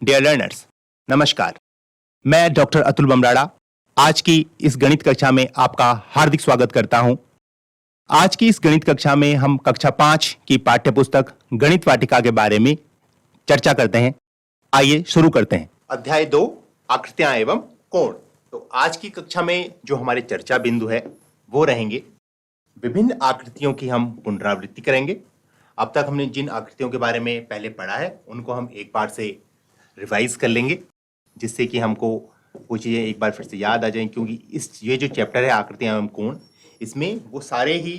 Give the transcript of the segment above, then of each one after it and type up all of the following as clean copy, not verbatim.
Dear learners, नमस्कार। मैं doctor Atul बमराड़ा आज की इस गणित कक्षा में आपका हार्दिक स्वागत करता हूं। आज की इस गणित कक्षा में हम कक्षा 5 की पाठ्य पुस्तक गणित वाटिका के बारे में चर्चा करते हैं। आइए शुरू करते हैं। अध्याय 2 आकृतियां एवं कोण। तो आज की कक्षा में जो हमारे चर्चा बिंदु है वो रहेंगे विभिन्न आकृतियों की हम पुनरावृत्ति करेंगे। अब तक हमने जिन आकृतियों के बारे में पहले पढ़ा है उनको हम एक बार से रिवाइज कर लेंगे, जिससे कि हमको वो चीज़ें एक बार फिर से याद आ जाएं, क्योंकि ये जो चैप्टर है आकृतियां एवं कोण, इसमें वो सारे ही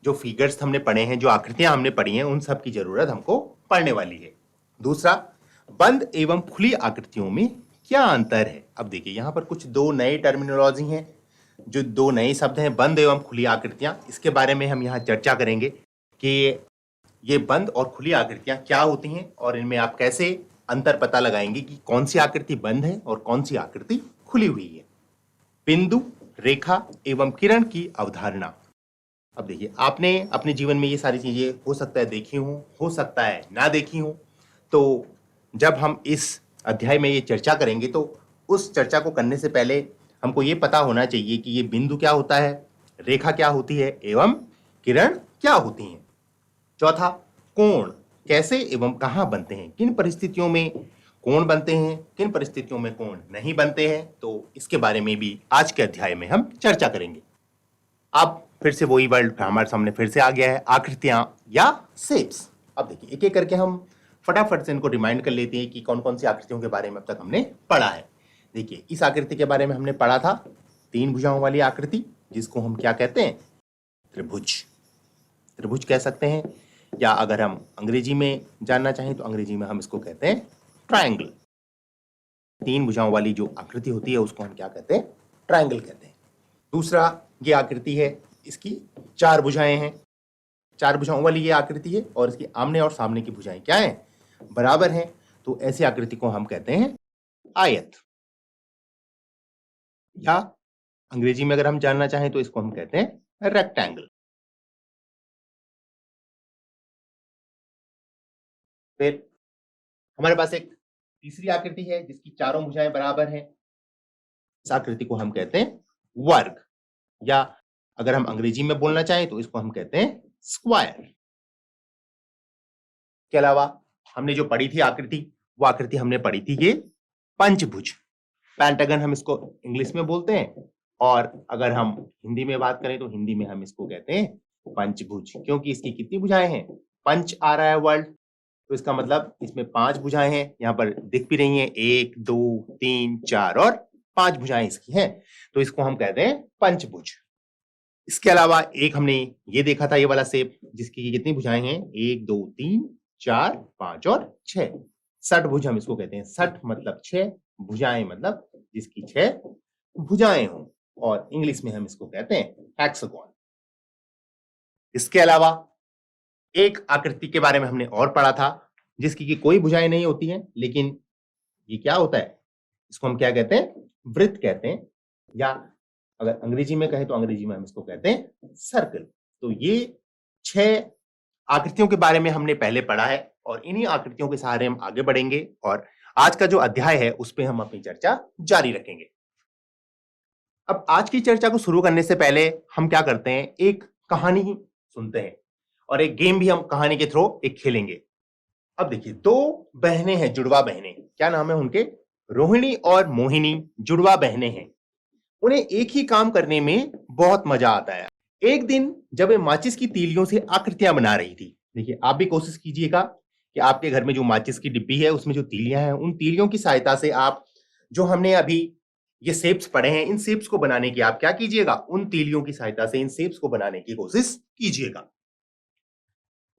जो फिगर्स हमने पढ़े हैं, जो आकृतियां हमने पढ़ी हैं, उन सब की जरूरत हमको पढ़ने वाली है। दूसरा, बंद एवं खुली आकृतियों में क्या अंतर है। अब देखिए यहाँ पर कुछ दो नए टर्मिनोलॉजी हैं, जो दो नए शब्द हैं, बंद एवं खुली आकृतियां। इसके बारे में हम यहाँ चर्चा करेंगे कि ये बंद और खुली आकृतियां क्या होती हैं और इनमें आप कैसे अंतर पता लगाएंगे कि कौन सी आकृति बंद है और कौन सी आकृति खुली हुई है। बिंदु, रेखा एवं किरण की अवधारणा। अब देखिए, आपने अपने जीवन में ये सारी चीजें हो सकता है देखी हो सकता है ना देखी हो। तो जब हम इस अध्याय में ये चर्चा करेंगे तो उस चर्चा को करने से पहले हमको ये पता होना चाहिए कि ये बिंदु क्या होता है, रेखा क्या होती है एवं किरण क्या होती हैं। चौथा, कोण कैसे एवं कहां बनते हैं, किन परिस्थितियों में कोण बनते हैं, किन परिस्थितियों में कोण नहीं बनते हैं। तो इसके बारे में भी आज के अध्याय में हम चर्चा करेंगे। अब फिर से वही वर्ड हमारे सामने फिर से आ गया है, आकृतियां या शेप्स। अब देखिए एक एक करके हम फटाफट से इनको रिमाइंड कर लेते हैं कि कौन कौन सी आकृतियों के बारे में अब तक हमने पढ़ा है। देखिए, इस आकृति के बारे में हमने पढ़ा था, तीन भुजाओं वाली आकृति, जिसको हम क्या कहते हैं, त्रिभुज। त्रिभुज कह सकते हैं, या अगर हम अंग्रेजी में जानना चाहें तो अंग्रेजी में हम इसको कहते हैं ट्रायंगल। तीन भुजाओं वाली जो आकृति होती है उसको हम क्या कहते हैं, ट्रायंगल कहते हैं। दूसरा, ये आकृति है, इसकी चार भुजाएं हैं, चार भुजाओं वाली ये आकृति है और इसकी आमने और सामने की भुजाएं क्या हैं, बराबर हैं। तो ऐसी आकृति को हम कहते हैं आयत, या अंग्रेजी में अगर हम जानना चाहें तो इसको हम कहते हैं रेक्टेंगल। फिर हमारे पास एक तीसरी आकृति है जिसकी चारों भुजाएं बराबर हैं, इस आकृति को हम कहते हैं वर्ग, या अगर हम अंग्रेजी में बोलना चाहें तो इसको हम कहते हैं स्क्वायर। के अलावा हमने जो पढ़ी थी आकृति, वो आकृति हमने पढ़ी थी ये पंचभुज, पेंटागन हम इसको इंग्लिश में बोलते हैं, और अगर हम हिंदी में बात करें तो हिंदी में हम इसको कहते हैं पंचभुज, क्योंकि इसकी कितनी भुजाएं हैं, पंच आ रहा है वर्ड, तो इसका मतलब इसमें पांच भुजाएं हैं। यहाँ पर दिख भी रही हैं, 1 2 3 4 और 5 भुजाएं इसकी हैं, तो इसको हम कहते हैं पंचभुज। इसके अलावा एक हमने ये देखा था, ये वाला शेप, जिसकी कितनी भुजाएं हैं, 1 2 3 4 5 और 6, षटभुज हम इसको कहते हैं। षट मतलब 6, भुजाएं मतलब जिसकी 6 भुजाएं हों, और इंग्लिश में हम इसको कहते हैं हेक्सागोन। इसके अलावा एक आकृति के बारे में हमने और पढ़ा था, जिसकी की कोई भुजाएं नहीं होती हैं, लेकिन ये क्या होता है, इसको हम क्या कहते हैं, वृत्त कहते हैं, या अगर अंग्रेजी में कहें तो अंग्रेजी में हम इसको कहते हैं सर्कल। तो ये 6 आकृतियों के बारे में हमने पहले पढ़ा है और इन्हीं आकृतियों के सहारे हम आगे बढ़ेंगे और आज का जो अध्याय है उस पर हम अपनी चर्चा जारी रखेंगे। अब आज की चर्चा को शुरू करने से पहले हम क्या करते हैं, एक कहानी सुनते हैं और एक गेम भी हम कहानी के थ्रू एक खेलेंगे। अब देखिए, दो बहनें हैं, जुड़वा बहनें, क्या नाम है उनके, रोहिणी और मोहिनी, जुड़वा बहनें हैं। उन्हें एक ही काम करने में बहुत मजा आता है। एक दिन जब वे माचिस की तीलियों से आकृतियां बना रही थी, देखिए आप भी कोशिश कीजिएगा कि आपके घर में जो माचिस की डिब्बी है उसमें जो तीलियां हैं, उन तीलियों की सहायता से आप जो हमने अभी ये शेप्स पढ़े हैं, इन शेप्स को बनाने की आप क्या कीजिएगा, उन तीलियों की सहायता से इन शेप्स को बनाने की कोशिश कीजिएगा।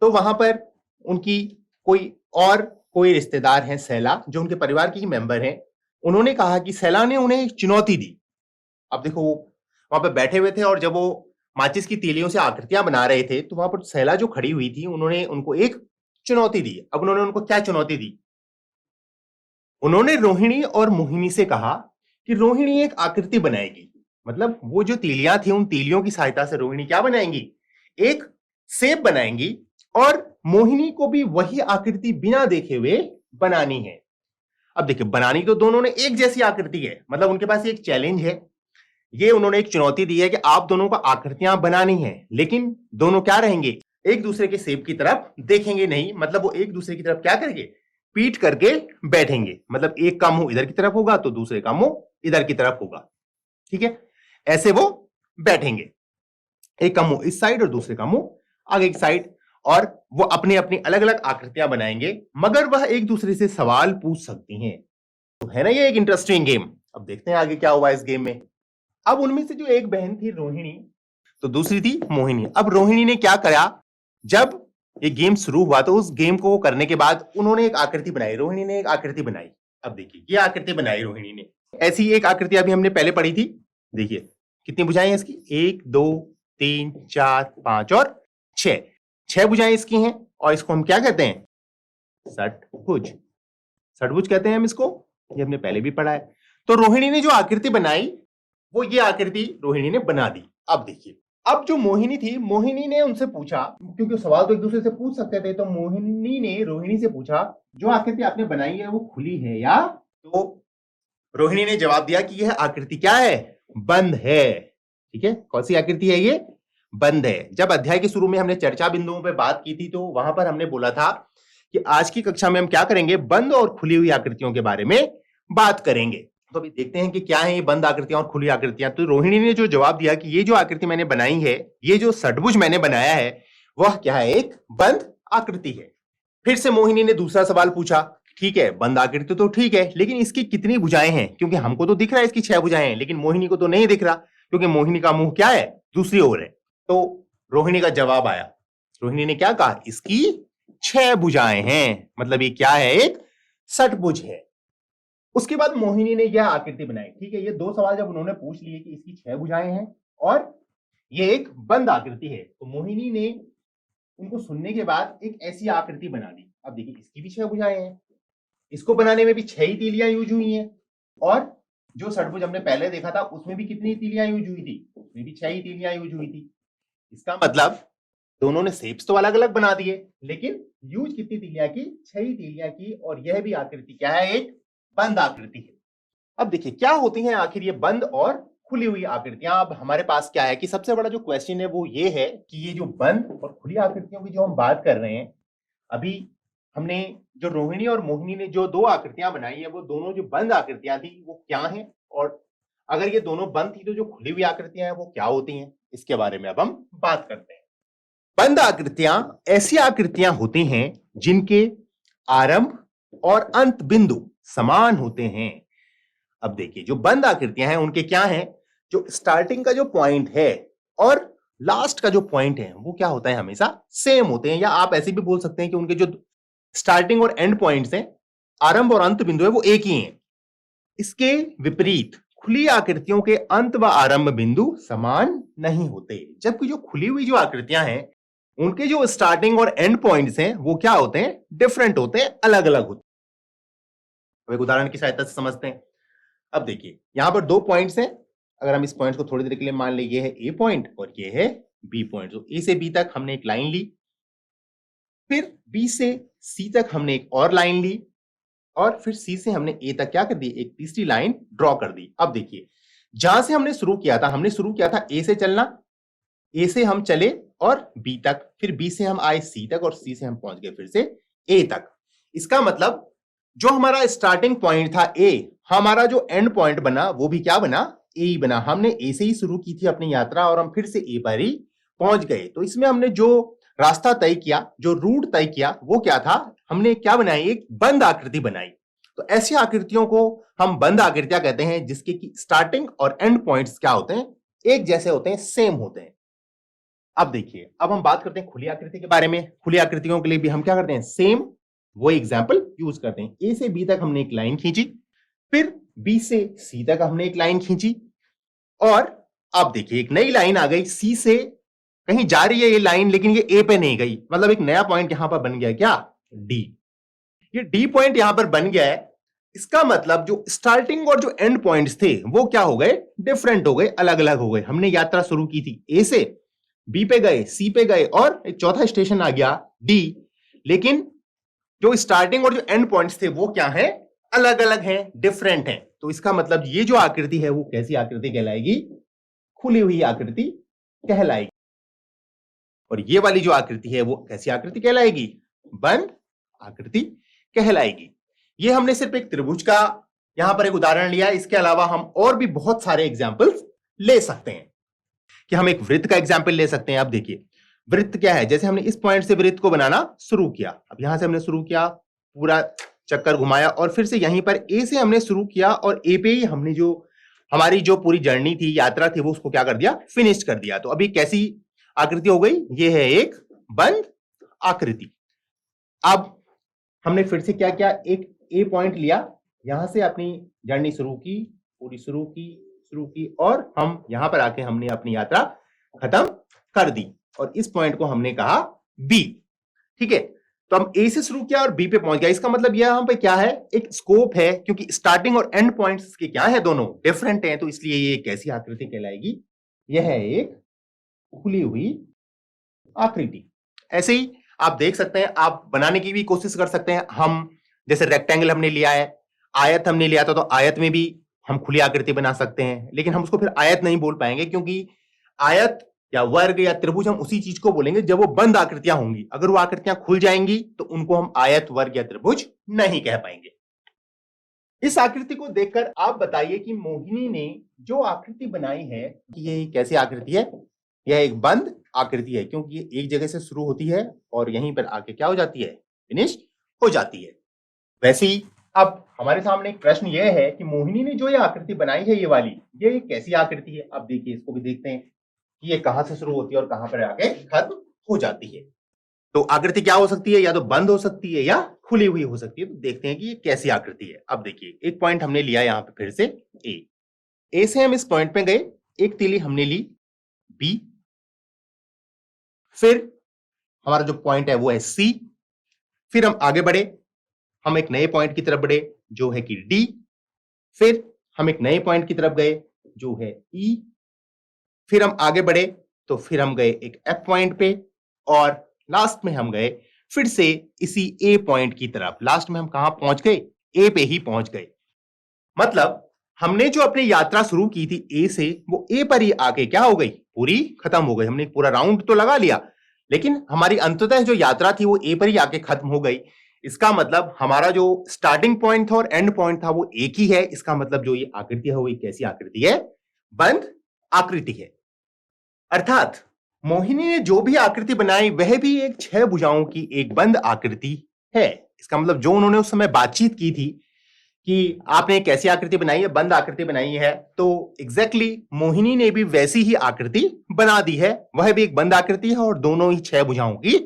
तो वहां पर उनकी कोई रिश्तेदार हैं सैला, जो उनके परिवार की मेंबर हैं। उन्होंने कहा कि सैला ने उन्हें एक चुनौती दी। अब देखो, वो वहां पर बैठे हुए थे और जब वो माचिस की तीलियों से आकृतियां बना रहे थे तो वहां पर सैला जो खड़ी हुई थी, उन्होंने उनको एक चुनौती दी। अब उन्होंने उनको क्या चुनौती दी, उन्होंने रोहिणी और मोहिनी से कहा कि रोहिणी एक आकृति बनाएगी, मतलब वो जो तीलियां थी उन तीलियों की सहायता से रोहिणी क्या बनाएंगी, एक शेप बनाएंगी, और मोहिनी को भी वही आकृति बिना देखे हुए बनानी है। अब देखिए, बनानी तो दोनों ने एक जैसी आकृति है, मतलब उनके पास एक चैलेंज है, ये उन्होंने एक चुनौती दी है कि आप दोनों को आकृतियां बनानी है, लेकिन दोनों क्या रहेंगे, एक दूसरे के शेप की तरफ देखेंगे नहीं, मतलब वो एक दूसरे की तरफ क्या करेंगे, पीठ करके बैठेंगे, मतलब एक का मुंह इधर की तरफ होगा तो दूसरे का मुंह इधर की तरफ होगा, ठीक है, ऐसे वो बैठेंगे, एक का मुंह इस साइड और दूसरे का मुंह आगे की साइड, और वो अपनी अपनी अलग अलग आकृतियां बनाएंगे, मगर वह एक दूसरे से सवाल पूछ सकती हैं। तो है ना ये एक इंटरेस्टिंग गेम। अब देखते हैं आगे क्या हुआ इस गेम में। अब उनमें से जो एक बहन थी रोहिणी, तो दूसरी थी मोहिनी। अब रोहिणी ने क्या करा, जब ये गेम शुरू हुआ तो उस गेम को करने के बाद उन्होंने एक आकृति बनाई, रोहिणी ने एक आकृति बनाई। अब देखिए, ये आकृति बनाई रोहिणी ने, ऐसी एक आकृति अभी हमने पहले पढ़ी थी, देखिए कितनी भुजाएं हैं इसकी, 1 2 3 4 5 और 6, 6 भुजाएं इसकी हैं, और इसको हम क्या कहते हैं, षटभुज, षटभुज कहते हैं हम इसको, ये हमने पहले भी पढ़ा है। तो रोहिणी ने जो आकृति बनाई वो ये आकृति रोहिणी ने बना दी। अब देखिए, अब जो मोहिनी थी, मोहिनी ने उनसे पूछा, क्योंकि सवाल तो एक दूसरे से पूछ सकते थे, तो मोहिनी ने रोहिणी से पूछा, जो आकृति आपने बनाई है वो खुली है या, तो रोहिणी ने जवाब दिया कि यह आकृति क्या है, बंद है, ठीक है। कौन सी आकृति है ये, बंद है। जब अध्याय के शुरू में हमने चर्चा बिंदुओं पर बात की थी, तो वहां पर हमने बोला था कि आज की कक्षा में हम क्या करेंगे, बंद और खुली हुई आकृतियों के बारे में बात करेंगे। तो अभी देखते हैं कि क्या है ये बंद आकृतियां और खुली आकृतियां। तो रोहिणी ने जो जवाब दिया कि ये जो आकृति मैंने बनाई है, ये जो षटभुज मैंने बनाया है, वह क्या है, एक बंद आकृति है। फिर से मोहिनी ने दूसरा सवाल पूछा, ठीक है बंद आकृति तो ठीक है, लेकिन इसकी कितनी भुजाएं हैं, क्योंकि हमको तो दिख रहा है इसकी 6 भुजाएं हैं, लेकिन मोहिनी को तो नहीं दिख रहा, क्योंकि मोहिनी का मुंह क्या है, दूसरी ओर है। तो रोहिणी का जवाब आया, रोहिणी ने क्या कहा, इसकी 6 भुजाएं हैं, मतलब ये क्या है, एक षटभुज है। उसके बाद मोहिनी ने यह आकृति बनाई, ठीक है। ये 2 सवाल जब उन्होंने पूछ लिए कि इसकी 6 भुजाएं हैं और ये एक बंद आकृति है, तो मोहिनी ने उनको सुनने के बाद एक ऐसी आकृति बना दी। अब देखिए, इसकी भी 6 भुजाएं हैं, इसको बनाने में भी 6 ही तीलियां यूज हुई हैं, और जो षटभुज हमने पहले देखा था उसमें भी कितनी तीलियां यूज हुई थी, उसमें भी 6 ही तीलियां यूज हुई थी। इसका मतलब दोनों ने शेप्स तो अलग अलग बना दिए, लेकिन यूज कितनी तीलियां की, 6 ही तीलियां की, और यह भी आकृति क्या है, एक बंद आकृति है। अब देखिए क्या होती हैं आखिर ये बंद और खुली हुई आकृतियां। अब हमारे पास क्या है कि सबसे बड़ा जो क्वेश्चन है वो ये है कि ये जो बंद और खुली आकृतियों की जो हम बात कर रहे हैं, अभी हमने जो रोहिणी और मोहिनी ने जो 2 आकृतियां बनाई है, वो दोनों जो बंद आकृतियां थी वो क्या हैं, और अगर ये दोनों बंद थी तो जो खुली हुई आकृतियां हैं वो क्या होती हैं, इसके बारे में अब हम बात करते हैं। बंद आकृतियां ऐसी आकृतियां होती हैं जिनके आरंभ और अंत बिंदु समान होते हैं। अब देखिए, जो बंद आकृतियां हैं उनके क्या हैं, जो स्टार्टिंग का जो पॉइंट है और लास्ट का जो पॉइंट है वो क्या होता है, हमेशा सेम होते हैं, या आप ऐसे भी बोल सकते हैं कि उनके जो स्टार्टिंग और एंड पॉइंट्स हैं, आरंभ और अंत बिंदु है, वो एक ही हैं। इसके विपरीत खुली आकृतियों के अंत व आरंभ बिंदु समान नहीं होते, जबकि जो खुली हुई जो आकृतियां हैं उनके जो स्टार्टिंग और एंड पॉइंट्स हैं वो क्या होते हैं, डिफरेंट होते हैं, अलग अलग होते हैं। एक उदाहरण की सहायता से समझते हैं। अब देखिए, यहां पर 2 पॉइंट्स हैं, अगर हम इस पॉइंट को थोड़ी देर के लिए मान लें, ये है ए पॉइंट और ये है बी पॉइंट। तो ए से बी तक हमने एक लाइन ली, फिर बी से सी तक हमने एक और लाइन ली, और फिर सी से हमने ए तक क्या कर दी, एक तीसरी लाइन ड्रॉ कर दी। अब देखिए, जहां से हमने शुरू किया था, हमने शुरू किया था ए से चलना, ए से हम चले और बी तक, फिर बी से हम आए सी तक, और सी से हम पहुंच गए फिर से ए तक। इसका मतलब जो हमारा स्टार्टिंग पॉइंट था ए, हमारा जो एंड पॉइंट बना वो भी क्या बना, ए ही बना। हमने ए से ही शुरू की थी अपनी यात्रा और हम फिर से ए पर ही पहुंच गए। तो इसमें हमने जो रास्ता तय किया, जो रूट तय किया, वो क्या था, हमने क्या बनाई, एक बंद आकृति बनाई। तो ऐसी आकृतियों को हम बंद आकृतियां कहते हैं जिसके की स्टार्टिंग और एंड पॉइंट्स क्या होते हैं, एक जैसे होते हैं, सेम होते हैं। अब देखिए, अब हम बात करते हैं खुली आकृति के बारे में। खुली आकृतियों के लिए भी हम क्या करते हैं, सेम वो एग्जाम्पल यूज करते हैं। ए से बी तक हमने एक लाइन खींची, फिर बी से सी तक हमने एक लाइन खींची, और अब देखिए एक नई लाइन आ गई, सी से कहीं जा रही है ये लाइन, लेकिन ये ए पे नहीं गई, मतलब एक नया पॉइंट यहां पर बन गया, क्या, डी। ये डी पॉइंट यहां पर बन गया है। इसका मतलब जो स्टार्टिंग और जो एंड पॉइंट्स थे वो क्या हो गए, डिफरेंट हो गए, अलग अलग हो गए। हमने यात्रा शुरू की थी ए से, बी पे गए, सी पे गए, और एक चौथा स्टेशन आ गया डी, लेकिन जो स्टार्टिंग और जो एंड पॉइंट्स थे वो क्या है, अलग अलग हैं, डिफरेंट हैं। तो इसका मतलब ये जो आकृति है वो कैसी आकृति कहलाएगी? खुली हुई आकृति कहलाएगी। और ये वाली जो आकृति है वो कैसी आकृति कहलाएगी? बंद आकृति कहलाएगी। ये हमने सिर्फ एक त्रिभुज का यहां पर एक उदाहरण लिया है। इसके अलावा हम और भी बहुत सारे एग्जाम्पल्स ले सकते हैं कि हम एक वृत्त का एग्जाम्पल ले सकते हैं। अब देखिए वृत्त क्या है, जैसे हमने इस पॉइंट से वृत्त को बनाना शुरू किया। अब यहां से हमने शुरू किया, पूरा चक्कर घुमाया और फिर से यहीं पर ए से हमने शुरू किया और ए पे ही हमने जो हमारी जो पूरी जर्नी थी, यात्रा थी, वो उसको क्या कर दिया? फिनिश कर दिया। तो अभी कैसी आकृति हो गई? ये है एक बंद आकृति। अब हमने फिर से क्या किया? एक ए पॉइंट लिया, यहां से अपनी जर्नी शुरू की, पूरी शुरू की और हम यहां पर आके हमने अपनी यात्रा खत्म कर दी और इस पॉइंट को हमने कहा बी। ठीक है, तो हम ए से शुरू किया और बी पे पहुंच गया। इसका मतलब यह यहाँ पे क्या है? एक स्कोप है, क्योंकि स्टार्टिंग और एंड पॉइंट्स के क्या है? दोनों डिफरेंट हैं। तो इसलिए ये कैसी आकृति कहलाएगी? यह है एक खुली हुई आकृति। ऐसे ही आप देख सकते हैं, आप बनाने की भी कोशिश कर सकते हैं। हम जैसे रेक्टेंगल हमने लिया है, आयत हमने लिया था, तो आयत में भी हम खुली आकृति बना सकते हैं, लेकिन हम उसको फिर आयत नहीं बोल पाएंगे, क्योंकि आयत या वर्ग या त्रिभुज हम उसी चीज को बोलेंगे जब वो बंद आकृतियां होंगी। अगर वो आकृतियां खुल जाएंगी तो उनको हम आयत, वर्ग या त्रिभुज नहीं कह पाएंगे। इस आकृति को देखकर आप बताइए कि मोहिनी ने जो आकृति बनाई है ये कैसी आकृति है? यह एक बंद आकृति है, क्योंकि ये एक जगह से शुरू होती है और यहीं पर आके क्या हो जाती है? फिनिश हो जाती है। वैसे ही अब हमारे सामने एक प्रश्न यह है कि मोहिनी ने जो ये आकृति बनाई है, ये वाली, ये कैसी आकृति है? अब देखिए, इसको भी देखते हैं कि ये कहां से शुरू होती है और कहां पर आके खत्म हो जाती है। तो आकृति क्या हो सकती है? या तो बंद हो सकती है या खुली हुई हो सकती है। तो देखते हैं कि ये कैसी आकृति है। अब देखिए, एक पॉइंट हमने लिया यहां पे फिर से ए से हम इस पॉइंट पे गए, एक तीली हमने ली बी, फिर हमारा जो पॉइंट है वो है सी, फिर हम आगे बढ़े, हम एक नए पॉइंट की तरफ बढ़े जो है कि डी, फिर हम एक नए पॉइंट की तरफ गए जो है ई, फिर हम आगे बढ़े तो फिर हम गए एक एफ पॉइंट पे और लास्ट में हम गए फिर से इसी ए पॉइंट की तरफ। लास्ट में हम कहां पहुंच गए? ए पे ही पहुंच गए। मतलब हमने जो अपनी यात्रा शुरू की थी ए से, वो ए पर ही आके क्या हो गई? पूरी खत्म हो गई। हमने पूरा राउंड तो लगा लिया, लेकिन हमारी अंततः जो यात्रा थी वो ए पर ही आके खत्म हो गई। इसका मतलब हमारा जो स्टार्टिंग पॉइंट था और एंड पॉइंट था वो एक ही है। इसका मतलब जो ये आकृति है वो एक कैसी आकृति है? बंद आकृति है। अर्थात मोहिनी ने जो भी आकृति बनाई वह भी एक 6 भुजाओं की एक बंद आकृति है। इसका मतलब जो उन्होंने उस समय बातचीत की थी कि आपने कैसी आकृति बनाई है? बंद आकृति बनाई है, तो एग्जैक्टली मोहिनी ने भी वैसी ही आकृति बना दी है। वह भी एक बंद आकृति है और दोनों ही 6 भुजाओं की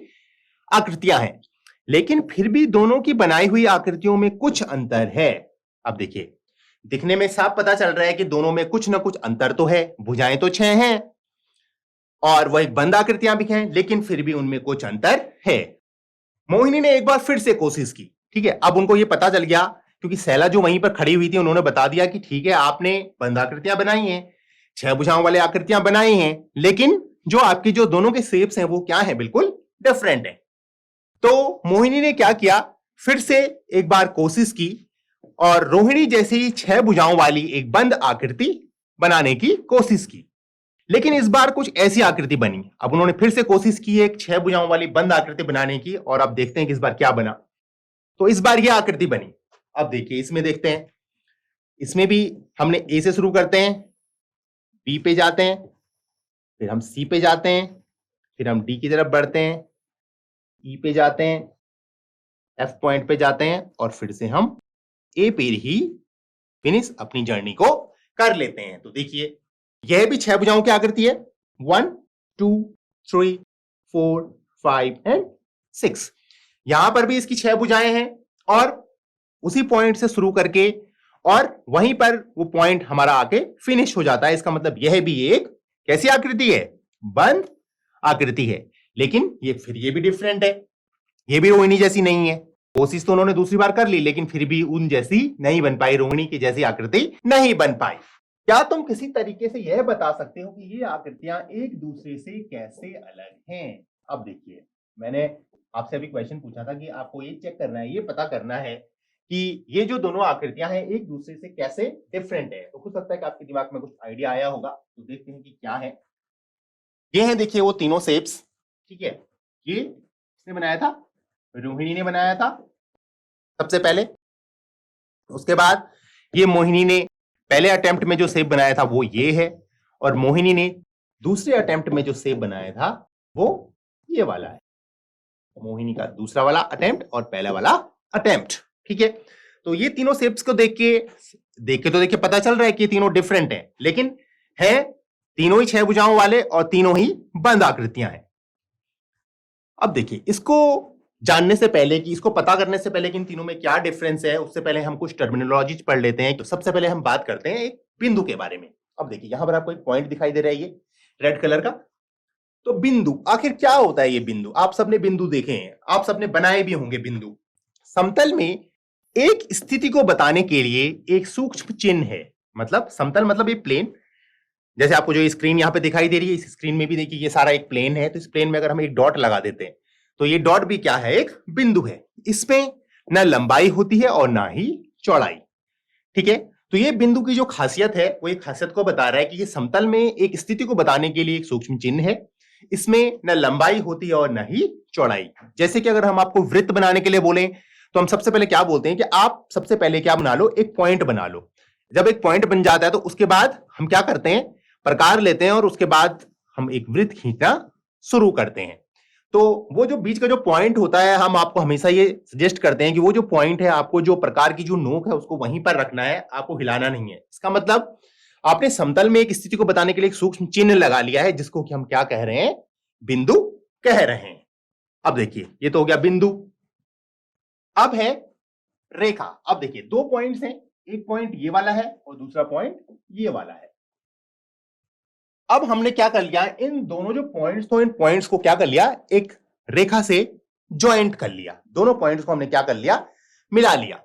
आकृतियां हैं। लेकिन फिर भी दोनों की बनाई हुई आकृतियों में कुछ अंतर है। अब देखिए, दिखने में साफ पता चल रहा है कि दोनों में कुछ ना कुछ अंतर तो है। भुजाएं तो 6 हैं और वह एक बंद आकृतियां भी हैं, लेकिन फिर भी उनमें कुछ अंतर है। मोहिनी ने एक बार फिर से कोशिश की। ठीक है, अब उनको यह पता चल गया, क्योंकि सैला जो वहीं पर खड़ी हुई थी उन्होंने बता दिया कि ठीक है, आपने बंद आकृतियां बनाई हैं, 6 भुजाओं वाले आकृतियां बनाई हैं, लेकिन जो आपकी जो दोनों के शेप्स हैं वो क्या है? बिल्कुल डिफरेंट है। तो मोहिनी ने क्या किया? फिर से एक बार कोशिश की और रोहिणी जैसी 6 भुजाओं वाली एक बंद आकृति बनाने की कोशिश की, लेकिन इस बार कुछ ऐसी आकृति बनी। अब उन्होंने फिर से कोशिश की एक 6 भुजाओं वाली बंद आकृति बनाने की और अब देखते हैं कि इस बार क्या बना। तो इस बार यह आकृति बनी। अब देखिए, इसमें देखते हैं, इसमें भी हमने ए से शुरू करते हैं, बी पे जाते हैं, फिर हम सी पे जाते हैं, फिर हम डी की तरफ बढ़ते हैं, ई पे जाते हैं, एफ पॉइंट पे जाते हैं और फिर से हम ए पे ही फिनिश अपनी जर्नी को कर लेते हैं। तो देखिए, यह भी 6 भुजाओं की आकृति है। 1 2 3 4 5 एंड 6। यहां पर भी इसकी 6 भुजाएं हैं और उसी पॉइंट से शुरू करके और वहीं पर वो पॉइंट हमारा आके फिनिश हो जाता है। इसका मतलब यह भी एक कैसी आकृति है? बंद आकृति है। लेकिन ये भी डिफरेंट है। ये भी रोहिणी जैसी नहीं है। कोशिश तो उन्होंने दूसरी बार कर ली, लेकिन फिर भी उन जैसी नहीं बन पाई, रोहिणी की जैसी आकृति नहीं बन पाई। क्या तुम किसी तरीके से यह बता सकते हो कि ये आकृतियां एक दूसरे से कैसे अलग हैं? अब देखिए, मैंने आपसे अभी क्वेश्चन पूछा था कि आपको ये चेक करना है, ये पता करना है कि ये जो दोनों आकृतियां हैं एक दूसरे से कैसे डिफरेंट है। तो हो सकता है कि आपके दिमाग में कुछ आइडिया आया होगा, तो देखते हैं कि क्या है। ये हैं देखिए वो तीनों शेप्स, ठीक है। ये किसने बनाया था? रोहिणी ने बनाया था सबसे पहले। उसके बाद ये मोहिनी ने पहले अटेम्प्ट में जो शेप बनाया था वो ये है, और मोहिनी ने दूसरे अटेम्प्ट में जो शेप बनाया था वो ये वाला है। मोहिनी का दूसरा वाला अटेम्प्ट और पहला वाला अटेम्प्ट, ठीक है। तो ये तीनों शेप्स को देख के तो देखिए पता चल रहा है कि ये तीनों डिफरेंट हैं, लेकिन है तीनों ही 6 भुजाओं वाले और तीनों ही बंद आकृतियां हैं। अब देखिए इसको जानने से पहले, कि इसको पता करने से पहले कि इन तीनों में क्या डिफरेंस है, उससे पहले हम कुछ टर्मिनोलॉजी पढ़ लेते हैं। तो सबसे पहले हम बात करते हैं एक बिंदु के बारे में। अब देखिए यहां पर आपको एक पॉइंट दिखाई दे रहा है, ये रेड कलर का। तो बिंदु आखिर क्या होता है? ये बिंदु, आप सबने बिंदु देखे हैं, आप सबने बनाए भी होंगे बिंदु। समतल में एक स्थिति को बताने के लिए एक सूक्ष्म चिन्ह है। मतलब समतल मतलब ये प्लेन, जैसे आपको जो स्क्रीन यहां पे दिखाई दे रही है, इस स्क्रीन में भी देखिए ये सारा एक प्लेन है। तो इस प्लेन में अगर हम एक डॉट लगा देते हैं तो ये डॉट भी क्या है? एक बिंदु है। इसमें ना लंबाई होती है और ना ही चौड़ाई, ठीक है। तो ये बिंदु की जो खासियत है वो एक खासियत को बता रहा है कि ये समतल में एक स्थिति को बताने के लिए एक सूक्ष्म चिन्ह है। इसमें न लंबाई होती है और न ही चौड़ाई। जैसे कि अगर हम आपको वृत्त बनाने के लिए बोलें तो हम सबसे पहले क्या बोलते हैं कि आप सबसे पहले क्या बना लो? एक पॉइंट बना लो। जब एक पॉइंट बन जाता है तो उसके बाद हम क्या करते हैं? प्रकार लेते हैं और उसके बाद हम एक वृत्त खींचना शुरू करते हैं। तो वो जो बीच का जो पॉइंट होता है, हम आपको हमेशा ये सजेस्ट करते हैं कि वो जो पॉइंट है, आपको जो प्रकार की जो नोक है उसको वहीं पर रखना है, आपको हिलाना नहीं है। इसका मतलब आपने समतल में एक स्थिति को बताने के लिए एक सूक्ष्म चिन्ह लगा लिया है, जिसको कि हम क्या कह रहे हैं? बिंदु कह रहे हैं। अब देखिए ये तो हो गया बिंदु। अब है रेखा। अब देखिए दो पॉइंट्स हैं, एक पॉइंट ये वाला है और दूसरा पॉइंट ये वाला है। अब हमने क्या कर लिया? इन दोनों जो पॉइंट्स, तो इन पॉइंट्स को क्या कर लिया? एक रेखा से ज्वाइंट कर लिया। दोनों पॉइंट्स को हमने क्या कर लिया? मिला लिया।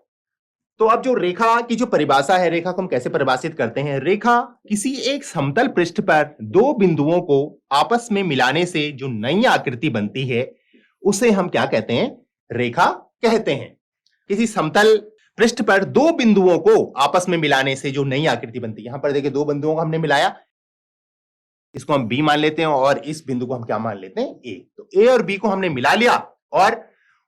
तो अब जो रेखा की जो परिभाषा है, रेखा को हम कैसे परिभाषित करते हैं? रेखा किसी एक समतल पृष्ठ पर दो बिंदुओं को आपस में मिलाने से जो नई आकृति बनती है उसे हम क्या कहते हैं? रेखा कहते हैं। किसी समतल पृष्ठ पर दो बिंदुओं को आपस में मिलाने से जो नई आकृति बनती है। यहां पर देखिए दो बिंदुओं को हमने मिलाया, इसको हम बी मान लेते हैं और इस बिंदु को हम क्या मान लेते हैं? ए। तो ए और बी को हमने मिला लिया और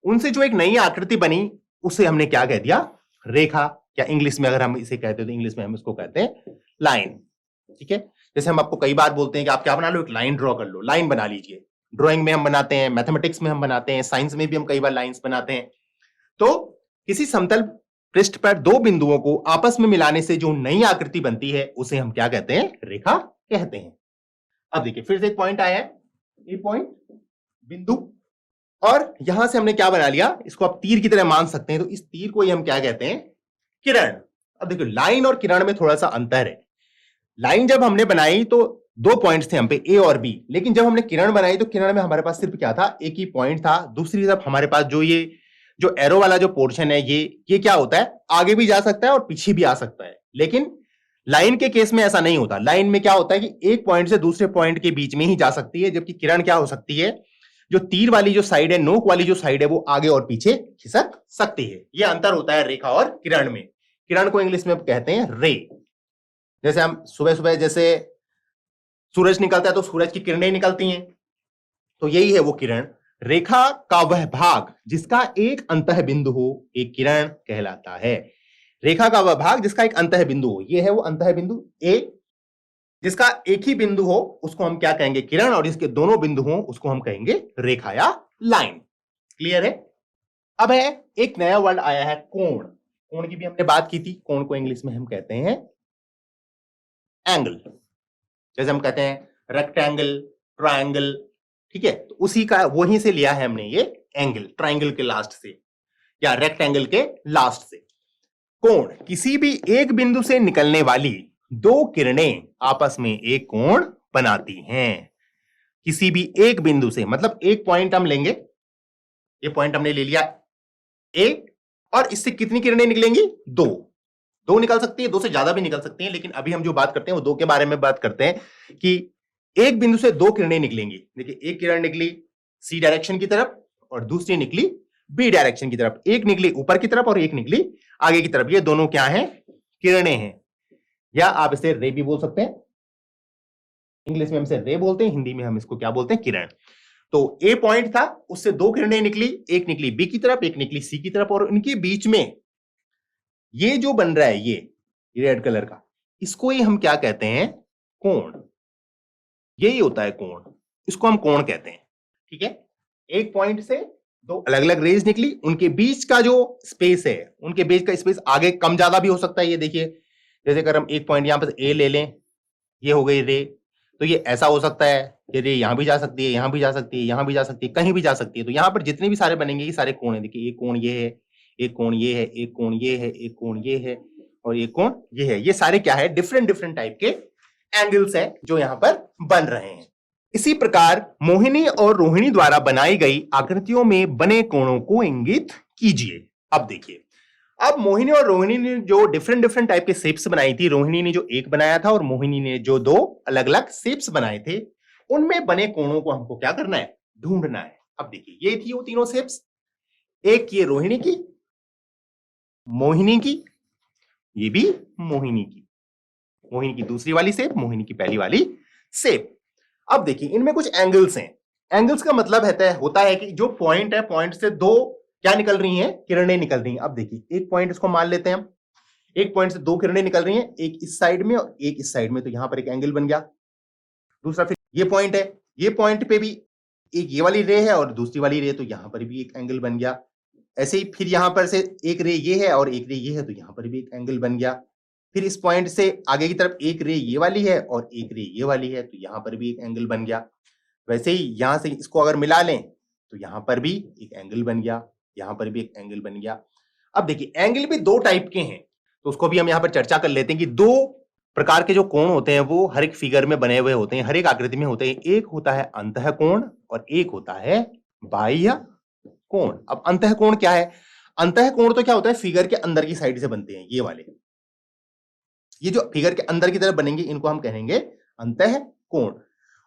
उनसे जो एक नई आकृति बनी उसे हमने क्या कह दिया? रेखा। या इंग्लिश में अगर हम इसे कहते हैं तो इंग्लिश में हम इसको कहते हैं लाइन, ठीक है। जैसे हम आपको कई बार बोलते हैं कि आप क्या बना लो? एक लाइन ड्रॉ कर लो, लाइन बना लीजिए। ड्राइंग में हम बनाते हैं, मैथमेटिक्स में हम बनाते हैं, साइंस में भी हम कई बार लाइंस बनाते हैं। तो किसी समतल पृष्ठ पर दो बिंदुओं को आपस में मिलाने से जो नई आकृति बनती है उसे हम क्या कहते हैं? रेखा कहते हैं। अब देखिए फिर से एक पॉइंट आया है, ये पॉइंट बिंदु, और यहां से हमने क्या बना लिया? इसको आप तीर की तरह मान सकते हैं। तो इस तीर को ही हम क्या कहते हैं? किरण। अब देखिए लाइन और किरण में थोड़ा सा अंतर है। लाइन जब हमने बनाई तो दो पॉइंट्स थे हम पे, ए और बी, लेकिन जब हमने किरण बनाई तो किरण में हमारे पास सिर्फ क्या था? एक ही पॉइंट था। दूसरी तरफ हमारे पास जो एरो वाला जो पोर्शन है, ये क्या होता है? आगे भी जा सकता है और पीछे भी आ सकता है। लेकिन लाइन के केस में ऐसा नहीं होता। लाइन में क्या होता है कि एक पॉइंट से दूसरे पॉइंट के बीच में ही जा सकती है, जबकि किरण क्या हो सकती है? जो तीर वाली जो साइड है, नोक वाली जो साइड है, वो आगे और पीछे खिसक सकती है। यह अंतर होता है रेखा और किरण में। किरण को इंग्लिश में कहते हैं रे। जैसे हम सुबह सुबह जैसे सूरज निकलता है तो सूरज की किरणें निकलती हैं, तो यही है वो किरण। रेखा का वह भाग जिसका एक अंतः बिंदु हो, एक किरण कहलाता है। रेखा का वह भाग जिसका एक अंतः बिंदु हो, ये है वो अंतः बिंदु ए। जिसका एक ही बिंदु हो उसको हम क्या कहेंगे? किरण। और इसके दोनों बिंदु हो उसको हम कहेंगे रेखा या लाइन। क्लियर है? अब है एक नया वर्ड आया है, कोण। कोण की भी हमने बात की थी। कोण को इंग्लिश में हम कहते हैं एंगल। जैसे हम कहते हैं रेक्टेंगल, ट्रायंगल, ठीक है। तो उसी का वहीं से लिया है हमने ये एंगल, ट्रायंगल के लास्ट से या रेक्टेंगल के लास्ट से। कोण किसी भी एक बिंदु से निकलने वाली दो किरणें आपस में एक कोण बनाती हैं। किसी भी एक बिंदु से, मतलब एक पॉइंट हम लेंगे, ये पॉइंट हमने ले लिया ए, और इससे कितनी किरणें निकलेंगी? दो निकल सकती है, दो से ज्यादा भी निकल सकती हैं, लेकिन अभी हम जो बात करते हैं वो दो के बारे में बात करते हैं कि एक बिंदु से दो किरणें निकलेंगी। देखिए एक किरण निकली सी डायरेक्शन की तरफ और दूसरी निकली बी डायरेक्शन की तरफ। एक निकली ऊपर की तरफ और एक निकली आगे की तरफ। ये दोनों क्या हैं? किरणें हैं, या आप इसे रे भी बोल सकते हैं। इंग्लिश में हम इसे रे बोलते हैं, हिंदी में हम इसको क्या बोलते हैं? किरण। तो ए पॉइंट था, उससे दो किरणें निकली, एक निकली बी की तरफ, एक निकली सी की तरफ, और उनके बीच में ये जो बन रहा है ये रेड कलर का, इसको ही हम क्या कहते हैं? कोण। यही होता है कोण, इसको हम कोण कहते हैं। ठीक है, एक पॉइंट से दो अलग अलग रेज निकली, उनके बीच का जो स्पेस है, उनके बीच का स्पेस आगे कम ज्यादा भी हो सकता है। ये देखिए, जैसे अगर हम एक पॉइंट यहां पर ए ले लें, ये हो गई रे, तो ये ऐसा हो सकता है, ये रे यहां भी जा सकती है, यहां भी जा सकती है, यहां भी जा सकती है, कहीं भी जा सकती है। तो यहां पर जितने भी सारे बनेंगे ये सारे कोण है। देखिए, एक कोण ये है, एक कोण ये है, एक कोण ये है, एक कोण ये है, और एक कोण ये है। ये सारे क्या है? डिफरेंट डिफरेंट टाइप के एंगल्स हैं जो यहां पर बन रहे हैं। इसी प्रकार मोहिनी और रोहिणी द्वारा बनाई गई आकृतियों में बने कोणों को इंगित कीजिए। अब देखिए, अब मोहिनी और रोहिणी ने जो डिफरेंट डिफरेंट टाइप के शेप्स बनाई थी, रोहिणी ने जो एक बनाया था और मोहिनी ने जो दो अलग अलग शेप्स बनाए थे, उनमें बने कोणों को हमको क्या करना है? ढूंढना है। अब देखिए, ये थी वो तीनों शेप्स, एक ये रोहिणी की, मोहिनी की, ये भी मोहिनी की, मोहिनी की दूसरी वाली शेप, मोहिनी की पहली वाली शेप। अब देखिए, इनमें कुछ एंगल्स हैं। एंगल्स का मतलब होता है कि जो पॉइंट है, पॉइंट से दो क्या निकल रही हैं? किरणें निकल रही हैं। अब देखिए, एक पॉइंट इसको मान लेते हैं हम, एक पॉइंट से दो किरणें निकल रही हैं, एक इस साइड में और एक इस साइड में, तो यहां पर एक एंगल बन गया। दूसरा फिर ये पॉइंट है, ये पॉइंट पे भी एक ये वाली रे है और दूसरी वाली रे, तो यहां पर भी एक एंगल बन गया। ऐसे ही फिर यहां पर से एक रे ये है और एक रे ये है, तो यहां पर भी एक एंगल बन गया। फिर इस पॉइंट से आगे की तरफ एक रे ये वाली है और एक रे ये वाली है, तो यहां पर भी एक एंगल बन गया। वैसे ही यहां से इसको अगर मिला लें तो यहां पर भी एक एंगल बन गया, यहां पर भी एक एंगल बन गया। अब देखिए, एंगल भी दो टाइप के हैं, तो उसको भी हम यहां पर चर्चा कर लेते हैं कि दो प्रकार के जो कोण होते हैं वो हर एक फिगर में बने हुए होते हैं, हर एक आकृति में होते हैं। एक होता है अंतः कोण और एक होता है बाह्य कोण। अब अंतः कोण क्या है? अंतः कोण तो क्या होता है? फिगर के अंदर की साइड से बनते हैं ये वाले, ये जो फिगर के अंदर की तरफ बनेंगे इनको हम कहेंगे अंतः कोण।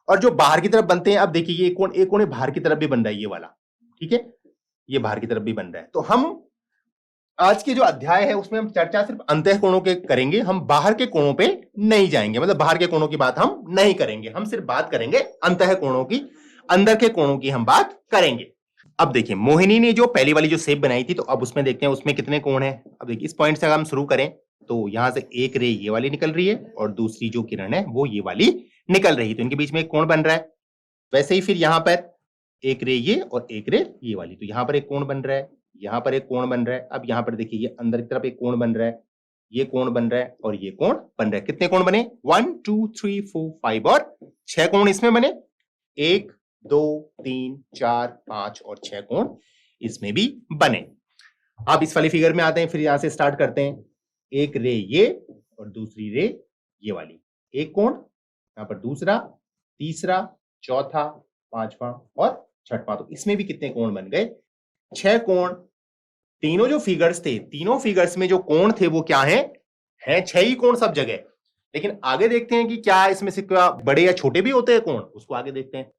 और जो बाहर की तरफ बनते हैं, अब देखिए, ये कोण, एक कोण बाहर की तरफ भी बन रहा है ये वाला, ठीक है, ये बाहर की तरफ भी बन रहा है। तो हम आज के जो अध्याय है उसमें हम चर्चा सिर्फ अंतः कोणों के करेंगे, हम बाहर के कोणों पे नहीं जाएंगे, मतलब बाहर के कोणों की बात हम नहीं करेंगे, हम सिर्फ बात करेंगे अंतः कोणों की, अंदर के कोणों की हम बात करेंगे। अब देखिए, मोहिनी ने जो पहली वाली जो शेप बनाई थी, तो अब उसमें देखते हैं उसमें कितने कोण हैं। अब देखिए, इस पॉइंट से अगर हम शुरू करें तो यहां से एक रे ये वाली निकल रही है और दूसरी जो किरण है वो ये वाली निकल रही है, तो इनके बीच में एक कोण बन रहा है। वैसे ही फिर यहां पर एक रे ये और एक रे ये वाली, तो यहां पर एक कोण बन रहा है, यहां पर एक कोण बन रहा है। अब यहां पर देखिए, ये अंदर की तरफ एक कोण बन रहा है, ये कोण बन रहा है और ये कोण बन रहा है। कितने कोण बने? 1 2 3 4 5 और 6 कोण इसमें बने। 1 2 3 4 5 और 6 कोण इसमें भी बने। अब इस वाली फिगर में आते हैं, फिर यहां से स्टार्ट करते हैं। एक रे ये और दूसरी रे ये वाली, एक कोण, यहां पर दूसरा, तीसरा, चौथा, पांचवा और छठवां, तो इसमें भी कितने कोण बन गए? 6 कोण। तीनों जो फिगर्स थे, तीनों फिगर्स में जो कोण थे वो क्या है? 6 ही कोण सब जगह। लेकिन आगे देखते हैं कि क्या इसमें से क्या बड़े या छोटे भी होते हैं कोण, उसको आगे देखते हैं।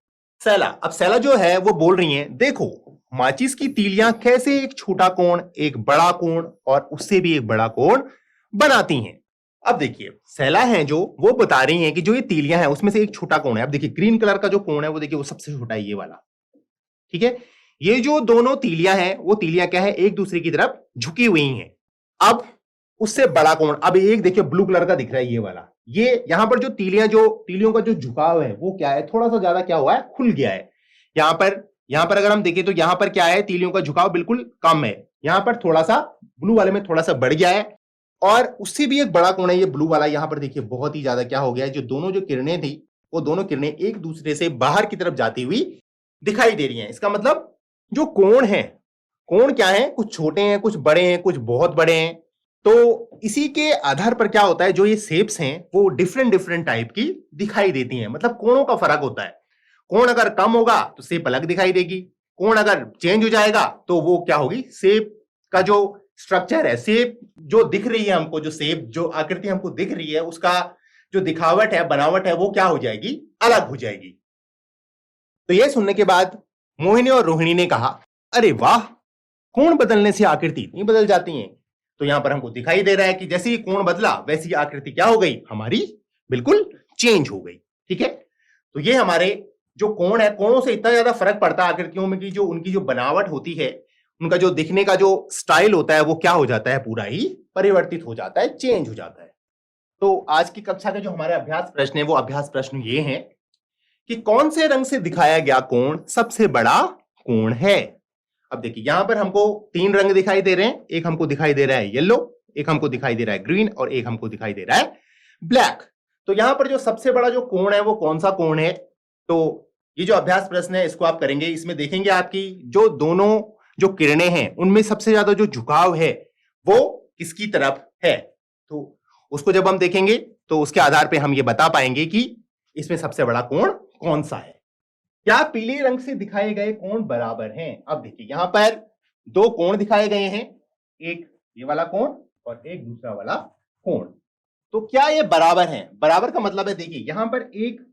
सैला, अब सैला जो है वो बोल रही है, देखो माचिस की तीलियां कैसे एक छोटा कोण, एक बड़ा कोण और उससे भी एक बड़ा कोण बनाती हैं। अब देखिए, सैला है जो वो बता रही हैं कि जो ये तीलियां हैं उसमें से एक छोटा कोण है। अब देखिए, ग्रीन कलर का जो कोण है वो देखिए वो सबसे छोटा है, ये वाला, ठीक है। ये जो दोनों तीलियां हैं वो तीलियां क्या है? एक दूसरे की तरफ झुकी हुई हैं। अब उससे बड़ा कोण, अब एक देखिए ब्लू कलर का दिख रहा है ये वाला, ये यहां पर जो तीलियों का जो झुकाव है वो क्या है? थोड़ा सा ज्यादा क्या हुआ है? खुल गया है। यहां पर अगर हम देखें तो यहां पर क्या है? तीलियों का झुकाव बिल्कुल कम है, यहां पर थोड़ा सा ब्लू वाले में थोड़ा सा बढ़ गया है। और उससे भी एक बड़ा कोण है ये ब्लू वाला, यहां पर देखिए बहुत ही ज्यादा क्या हो गया है? जो दोनों जो किरणें थी वो दोनों किरणें एक दूसरे से बाहर की तरफ जाती हुई दिखाई दे रही हैं। इसका मतलब जो कोण है, कोण क्या है? कुछ छोटे हैं, कुछ बड़े हैं, कुछ बहुत बड़े हैं। तो इसी के आधार पर क्या होता है? जो ये शेप्स हैं वो डिफरेंट डिफरेंट टाइप की दिखाई देती हैं, मतलब कोणों का फर्क होता है। कोण अगर कम होगा तो शेप अलग दिखाई देगी, कोण अगर चेंज हो जाएगा तो वो क्या होगी? शेप का जो स्ट्रक्चर है, शेप जो दिख रही है हमको, जो शेप जो आकृति हमको दिख रही है उसका जो दिखावट है, बनावट है, वो क्या हो जाएगी? अलग हो जाएगी। तो यह सुनने के बाद मोहिनी और रोहिणी ने कहा, अरे वाह, कोण बदलने से आकृति इतनी बदल जाती हैं। तो यहां पर हमको दिखाई दे रहा है कि जैसे ही कोण बदला वैसी ही आकृति क्या हो गई हमारी, बिल्कुल चेंज हो गई। ठीक है, तो ये हमारे जो कोण है, कोणों से इतना ज्यादा फर्क पड़ता है आकृतियों में कि जो उनकी जो बनावट होती है, उनका जो दिखने का जो स्टाइल होता है वो क्या हो जाता है, पूरा ही परिवर्तित हो जाता है, चेंज हो जाता है। तो आज की कक्षा के जो हमारे अभ्यास प्रश्न है वो अभ्यास प्रश्न ये हैं कि कौन से रंग से दिखाया गया कोण सबसे बड़ा कोण है। अब देखिए यहां पर हमको तीन रंग दिखाई दे रहे हैं, एक हमको दिखाई दे रहा है येलो, एक हमको दिखाई दे रहा है ग्रीन और एक हमको दिखाई दे रहा है ब्लैक। तो यहां पर जो सबसे बड़ा जो कोण है वो कौन सा कोण है, तो ये जो अभ्यास प्रश्न है इसको आप करेंगे, इसमें देखेंगे आपकी जो दोनों जो किरणें हैं उनमें सबसे ज्यादा जो झुकाव है वो किसकी तरफ है। तो उसको जब हम देखेंगे तो उसके आधार पर हम ये बता पाएंगे कि इसमें सबसे बड़ा कोण कौन सा है। क्या पीले रंग से दिखाए गए कोण बराबर हैं। अब देखिए यहां पर दो कोण दिखाए गए हैं, एक ये वाला कोण और एक दूसरा वाला कोण। तो क्या ये बराबर हैं? बराबर का मतलब है, देखिए यहां पर एक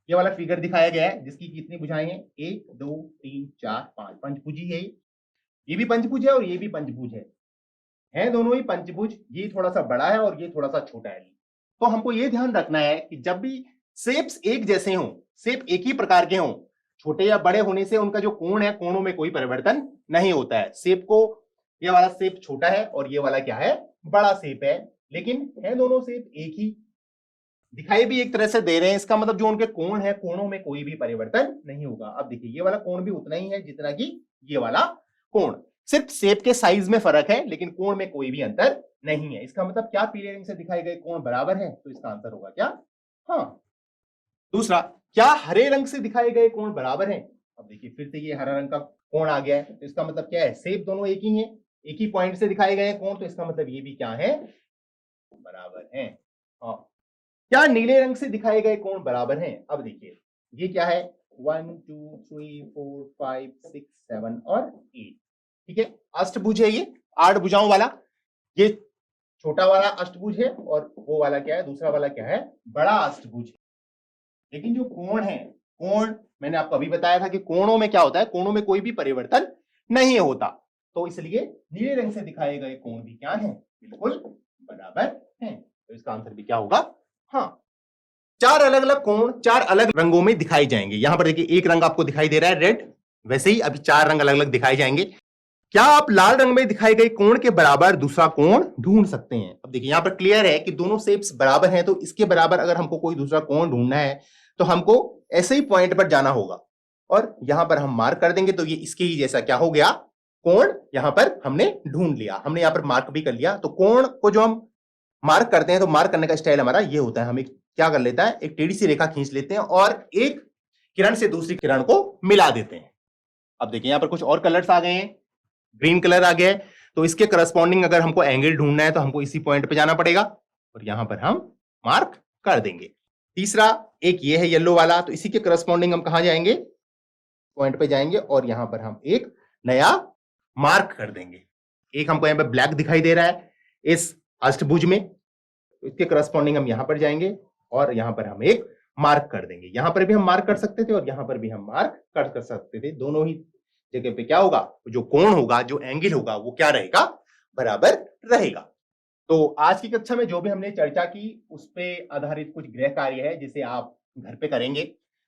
ये वाला फिगर दिखाया गया है जिसकी कितनी भुजाएं हैं, 1 2 3 4 5, पंचभुजी है ये भी पंचभुज है और ये भी पंचभुज है दोनों ही पंचभुज। ये थोड़ा सा बड़ा है और ये थोड़ा सा छोटा है। तो हमको ये ध्यान रखना है कि जब भी शेप्स एक जैसे हों, शेप एक ही प्रकार के हों, छोटे या बड़े होने से उनका जो कोण है, कोणों में कोई परिवर्तन नहीं होता है। शेप को ये वाला शेप छोटा है और ये वाला क्या है, बड़ा शेप है, लेकिन है दोनों शेप एक ही, दिखाई भी एक तरह से दे रहे हैं। इसका मतलब जो उनके कोण है, कोणों में कोई भी परिवर्तन नहीं होगा। अब देखिए ये वाला कोण भी उतना ही है जितना कि ये वाला कोण, सिर्फ शेप के साइज में फर्क है लेकिन कोण में कोई भी अंतर नहीं है। इसका मतलब क्या पीले रंग से दिखाए गए कोण बराबर है, तो इसका आंसर होगा क्या, हाँ। दूसरा, क्या हरे रंग से दिखाए गए कोण बराबर हैं। अब देखिए फिर से ये हरा रंग का कोण आ गया है, तो इसका मतलब क्या है, शेप दोनों एक ही है, एक ही पॉइंट से दिखाए गए कोण, तो इसका मतलब ये भी क्या है, बराबर हैं। हाँ, क्या नीले रंग से दिखाए गए कोण बराबर हैं। अब देखिए ये क्या है, 1 2 3 4 5 6 7 और 8, ठीक है, अष्टभुज है ये, 8 भुजाओं वाला। ये छोटा वाला अष्टभुज है और वो वाला क्या है, दूसरा वाला क्या है, बड़ा अष्टभुज है। लेकिन जो कोण है, कोण मैंने आपको अभी बताया था कि कोणों में क्या होता है, कोणों में कोई भी परिवर्तन नहीं होता, तो इसलिए नीले रंग से दिखाए गए कोण भी क्या है, बिल्कुल बराबर हैं। तो इसका आंसर भी क्या होगा, हाँ। चार अलग अलग कोण चार अलग रंगों में दिखाई जाएंगे। यहां पर देखिए एक रंग आपको दिखाई दे रहा है रेड, वैसे ही अभी चार रंग अलग अलग दिखाए जाएंगे। क्या आप लाल रंग में दिखाई गई कोण के बराबर दूसरा कोण ढूंढ सकते हैं। अब देखिए यहां पर क्लियर है कि दोनों शेप्स बराबर हैं, तो इसके बराबर अगर हमको कोई दूसरा कोण ढूंढना है तो हमको ऐसे ही पॉइंट पर जाना होगा और यहां पर हम मार्क कर देंगे, तो ये इसके ही जैसा क्या हो गया, कोण यहां पर हमने ढूंढ लिया, हमने यहां पर मार्क भी कर लिया। तो कोण को जो हम मार्क करते हैं तो मार्क करने का स्टाइल हमारा ये होता है, हम एक क्या कर लेता है, एक टेढ़ी सी रेखा खींच लेते हैं और एक किरण से दूसरी किरण को मिला देते हैं। अब देखिए यहां पर कुछ और कलर्स आ गए हैं, ग्रीन कलर आ गया है, तो इसके करस्पॉन्डिंग अगर हमको एंगल ढूंढना है तो हमको इसी पॉइंट पे जाना पड़ेगा और यहां पर हम मार्क कर देंगे। तीसरा एक ये है येलो वाला, तो इसी के करस्पॉन्डिंग हम कहां जाएंगे, पॉइंट पे जाएंगे और यहां पर हम एक नया मार्क कर देंगे। एक हमको यहां पर ब्लैक दिखाई दे रहा है इस अष्टभुज में, तो इसके करस्पॉन्डिंग हम यहां पर जाएंगे और यहां पर हम एक मार्क कर देंगे। यहां पर भी हम मार्क कर सकते थे और यहां पर भी हम मार्क कर सकते थे, दोनों ही जगह पे क्या होगा, जो कोण होगा, जो एंगल होगा वो क्या रहेगा, बराबर रहेगा। तो आज की कक्षा में जो भी हमने चर्चा की उस पे आधारित कुछ गृह कार्य है जिसे आप घर पे करेंगे।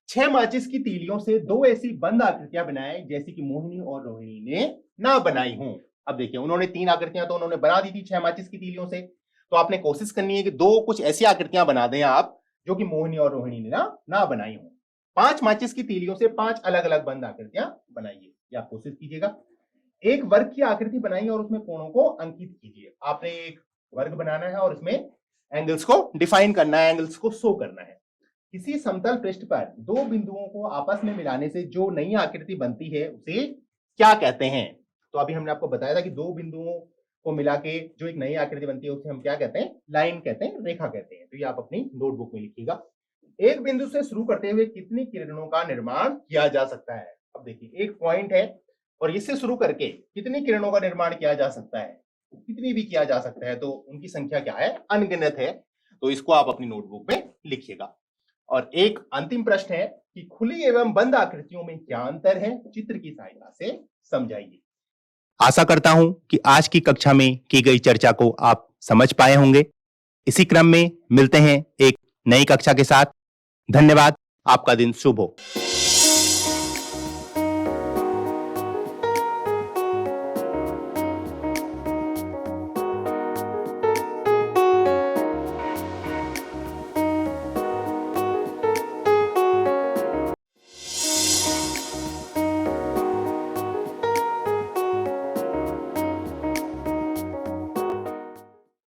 6 माचिस की तीलियों से 2 ऐसी बंद आकृतियां बनाए जैसी कि मोहिनी और रोहिणी ने ना बनाई हों। अब देखिए उन्होंने 3 आकृतियां तो उन्होंने बना दी थी 6 माचिस की तीलियों से, तो आपने कोशिश करनी है कि 2 कुछ ऐसी आकृतियां बना दें आप जो कि मोहिनी और रोहिणी ने ना बनाई हों। 5 माचिस की तीलियों से 5 अलग अलग बंद आकृतियां बनाइए, या कोशिश कीजिएगा। एक वर्ग की आकृति बनाइए और उसमें कोणों को अंकित कीजिए। आपने एक वर्ग बनाना है और इसमें एंगल्स को डिफाइन करना है, एंगल्स को शो करना है। किसी समतल पृष्ठ पर 2 बिंदुओं को आपस में मिलाने से जो नई आकृति बनती है उसे क्या कहते हैं। तो अभी हमने आपको बताया था कि 2 बिंदुओं को मिला के जो एक नई आकृति बनती है उसे हम क्या कहते हैं, लाइन कहते हैं, रेखा कहते हैं। तो ये आप अपनी नोटबुक में लिखिएगा। एक बिंदु से शुरू करते हुए कितनी किरणों का निर्माण किया जा सकता है। अब देखिए एक पॉइंट है और इससे शुरू करके कितनी किरणों का निर्माण किया जा सकता है, कितनी भी किया जा सकता है, तो उनकी संख्या क्या है, अनगिनत है। तो इसको आप अपनी नोटबुक में लिखिएगा। और एक अंतिम प्रश्न है कि खुली एवं बंद आकृतियों में क्या अंतर है, चित्र की सहायता से समझाइए। आशा करता हूं कि आज की कक्षा में की गई चर्चा को आप समझ पाए होंगे। इसी क्रम में मिलते हैं एक नई कक्षा के साथ। धन्यवाद। आपका दिन शुभ हो।